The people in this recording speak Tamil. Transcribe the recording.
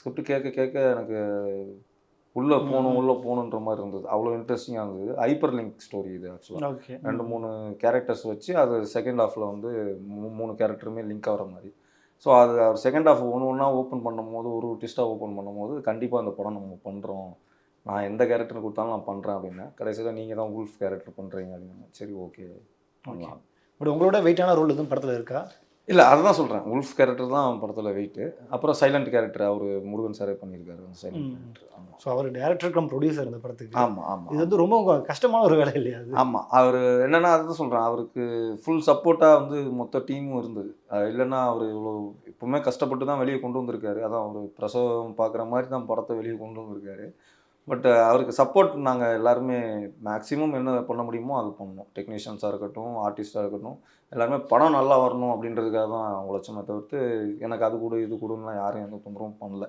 ஸ்கிரிப்ட் கேட்க கேட்க எனக்கு உள்ளே போகணும் உள்ளே போகணுன்ற மாதிரி இருந்தது. அவ்வளோ இன்ட்ரெஸ்டிங்காக இருந்தது. ஹைப்பர் லிங்க் ஸ்டோரி இது ஆக்சுவலாக. ஓகே. 2, 3 கேரக்டர்ஸ் வச்சு அது செகண்ட் ஹாஃபில் வந்து 3 கேரக்டருமே லிங்க் ஆகிற மாதிரி. ஸோ அது அவர் செகண்ட் ஹாஃப் ஒன்று ஒன்றா ஓப்பன் பண்ணும்போது, ஒரு ட்விஸ்ட்டாக ஓப்பன் பண்ணும்போது, கண்டிப்பாக அந்த படம் நம்ம பண்ணுறோம். நான் எந்த கேரக்டர் கொடுத்தாலும் நான் பண்ணுறேன் அப்படின்னா, கடைசியில் நீங்கள் தான் உல்ஃப் கேரக்டர் பண்ணுறீங்க அப்படின்னா, சரி ஓகே பண்ணலாம். பட் உங்களோட வெயிட்டான ரோல் எதுவும் படத்தில் இருக்கா? இல்லை அதுதான் சொல்கிறேன். உல்ஃப் கேரக்டர் தான் படத்தில் வெயிட்டு. அப்புறம் சைலண்ட் கேரக்டர் அவர் முருகன் சாரே பண்ணியிருக்காரு. Silent character. ஆமாம். ஸோ அவர் டேரக்டர் கம் ப்ரொடியூசர் இந்த படத்துக்கு. ஆமாம் ஆமாம். இது வந்து ரொம்ப கஷ்டமான ஒரு வேலை இல்லையா அது? ஆமாம். அவர் என்னென்னா அதுதான் சொல்கிறேன். அவருக்கு ஃபுல் சப்போர்ட்டாக வந்து மொத்த டீமும் இருந்தது. இல்லைன்னா அவர் இவ்வளோ எப்பவுமே கஷ்டப்பட்டு தான் வெளியே கொண்டு வந்திருக்காரு. அதான் ஒரு பிரசவம் பார்க்குற மாதிரி தான் படத்தை வெளியே கொண்டு வந்திருக்காரு. பட் அவருக்கு சப்போர்ட் நாங்கள் எல்லாருமே மேக்ஸிமம் என்ன பண்ண முடியுமோ அது பண்ணோம். டெக்னீஷியன்ஸாக இருக்கட்டும், ஆர்டிஸ்ட்டாக இருக்கட்டும், எல்லாருமே படம் நல்லா வரணும் அப்படின்றதுக்காக தான் உழைச்சோமே தவிர்த்து, எனக்கு அது கொடு இது கொடுன்னுலாம் யாரும் எந்த தொந்தரவும் பண்ணல.